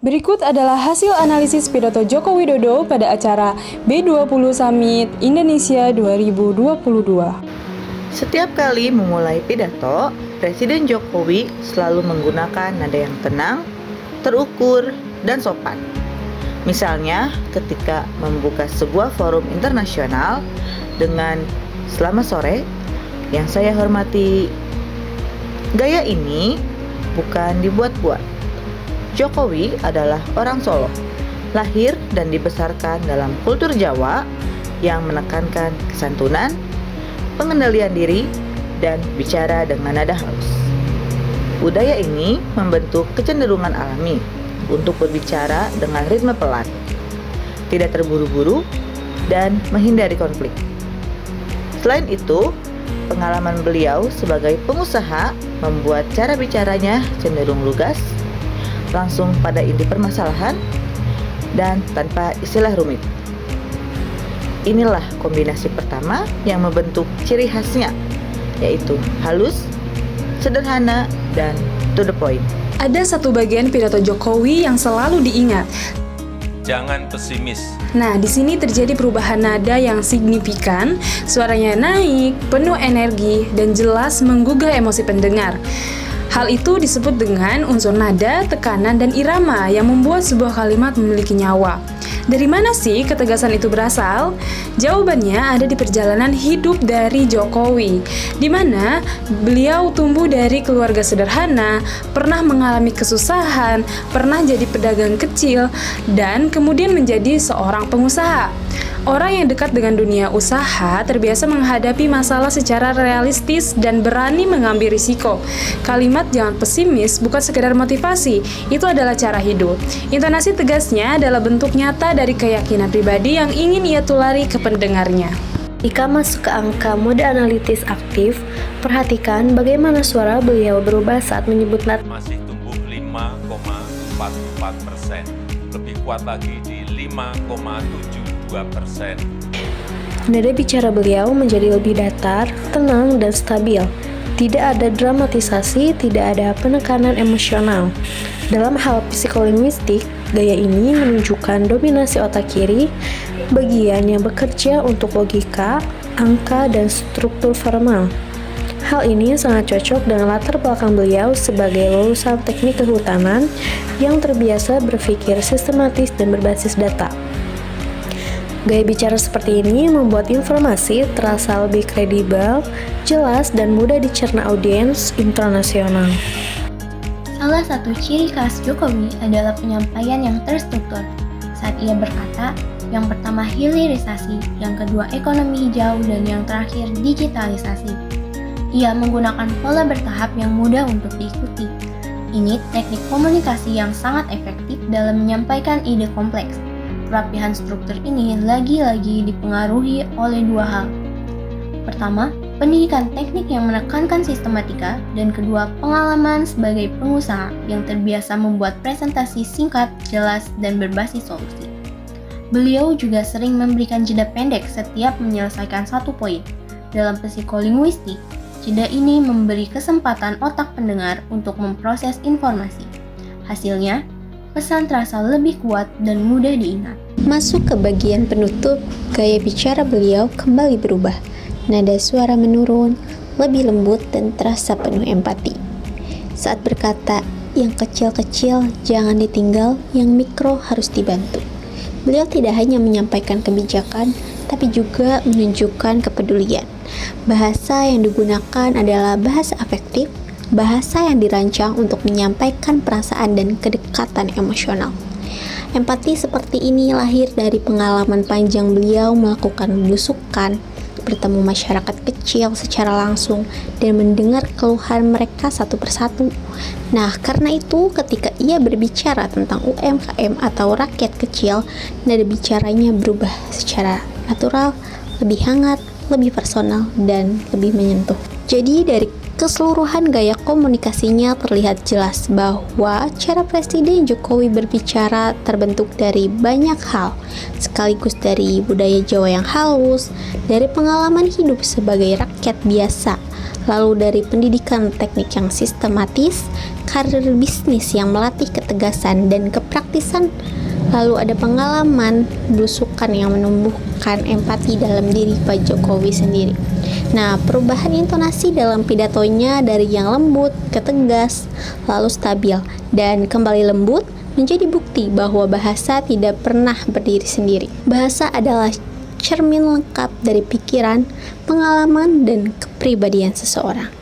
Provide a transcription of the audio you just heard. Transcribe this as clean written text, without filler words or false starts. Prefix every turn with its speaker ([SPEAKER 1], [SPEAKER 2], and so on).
[SPEAKER 1] Berikut adalah hasil analisis pidato Joko Widodo pada acara B20 Summit Indonesia 2022.
[SPEAKER 2] Setiap kali memulai pidato, Presiden Jokowi selalu menggunakan nada yang tenang, terukur, dan sopan. Misalnya, ketika membuka sebuah forum internasional dengan "Selamat sore, yang saya hormati." Gaya ini bukan dibuat-buat. Jokowi adalah orang Solo, lahir dan dibesarkan dalam kultur Jawa yang menekankan kesantunan, pengendalian diri, dan bicara dengan nada halus. Budaya ini membentuk kecenderungan alami untuk berbicara dengan ritme pelan, tidak terburu-buru, dan menghindari konflik. Selain itu, pengalaman beliau sebagai pengusaha membuat cara bicaranya cenderung lugas, langsung pada inti permasalahan, dan tanpa istilah rumit. Inilah kombinasi pertama yang membentuk ciri khasnya, yaitu halus, sederhana, dan to the point.
[SPEAKER 1] Ada satu bagian pidato Jokowi yang selalu diingat.
[SPEAKER 3] Jangan pesimis.
[SPEAKER 1] Nah, di sini terjadi perubahan nada yang signifikan, suaranya naik, penuh energi, dan jelas menggugah emosi pendengar. Hal itu disebut dengan unsur nada, tekanan, dan irama yang membuat sebuah kalimat memiliki nyawa. Dari mana sih ketegasan itu berasal? Jawabannya ada di perjalanan hidup dari Jokowi, di mana beliau tumbuh dari keluarga sederhana, pernah mengalami kesusahan, pernah jadi pedagang kecil, dan kemudian menjadi seorang pengusaha. Orang yang dekat dengan dunia usaha terbiasa menghadapi masalah secara realistis dan berani mengambil risiko. Kalimat "jangan pesimis" bukan sekedar motivasi, itu adalah cara hidup. Intonasi tegasnya adalah bentuk nyata dari keyakinan pribadi yang ingin ia tulari ke pendengarnya.
[SPEAKER 4] Jika masuk ke angka mode analitis aktif, perhatikan bagaimana suara beliau berubah saat menyebut nada.
[SPEAKER 3] Masih tumbuh 5,44%, lebih kuat lagi di 5,72%.
[SPEAKER 4] Nada bicara beliau menjadi lebih datar, tenang, dan stabil. Tidak ada dramatisasi, tidak ada penekanan emosional. Dalam hal psikolinguistik, gaya ini menunjukkan dominasi otak kiri, bagian yang bekerja untuk logika, angka, dan struktur formal. Hal ini sangat cocok dengan latar belakang beliau sebagai lulusan teknik kehutanan yang terbiasa berpikir sistematis dan berbasis data. Gaya bicara seperti ini membuat informasi terasa lebih kredibel, jelas, dan mudah dicerna audiens internasional.
[SPEAKER 5] Salah satu ciri khas Jokowi adalah penyampaian yang terstruktur. Saat ia berkata, yang pertama hilirisasi, yang kedua ekonomi hijau, dan yang terakhir digitalisasi. Ia menggunakan pola bertahap yang mudah untuk diikuti. Ini teknik komunikasi yang sangat efektif dalam menyampaikan ide kompleks. Kerapihan struktur ini lagi-lagi dipengaruhi oleh dua hal. Pertama, pendidikan teknik yang menekankan sistematika, dan kedua, pengalaman sebagai pengusaha yang terbiasa membuat presentasi singkat, jelas, dan berbasis solusi. Beliau juga sering memberikan jeda pendek setiap menyelesaikan satu poin. Dalam psikolinguistik, jeda ini memberi kesempatan otak pendengar untuk memproses informasi. Hasilnya, pesan terasa lebih kuat dan mudah diingat.
[SPEAKER 6] Masuk ke bagian penutup, gaya bicara beliau kembali berubah. Nada suara menurun, lebih lembut dan terasa penuh empati. Saat berkata, yang kecil-kecil jangan ditinggal, yang mikro harus dibantu. Beliau tidak hanya menyampaikan kebijakan, tapi juga menunjukkan kepedulian. Bahasa yang digunakan adalah bahasa afektif, bahasa yang dirancang untuk menyampaikan perasaan dan kedekatan emosional. Empati seperti ini lahir dari pengalaman panjang beliau melakukan belusukan, bertemu masyarakat kecil secara langsung, dan mendengar keluhan mereka satu persatu. Nah, karena itu ketika ia berbicara tentang UMKM atau rakyat kecil, nada bicaranya berubah secara natural, lebih hangat, lebih personal, dan lebih menyentuh. Jadi dari keseluruhan gaya komunikasinya terlihat jelas bahwa cara Presiden Jokowi berbicara terbentuk dari banyak hal, sekaligus dari budaya Jawa yang halus, dari pengalaman hidup sebagai rakyat biasa, lalu dari pendidikan teknik yang sistematis, karir bisnis yang melatih ketegasan dan kepraktisan. Lalu ada pengalaman belusukan yang menumbuhkan empati dalam diri Pak Jokowi sendiri. Nah, perubahan intonasi dalam pidatonya dari yang lembut ke tegas, lalu stabil, dan kembali lembut menjadi bukti bahwa bahasa tidak pernah berdiri sendiri. Bahasa adalah cermin lengkap dari pikiran, pengalaman, dan kepribadian seseorang.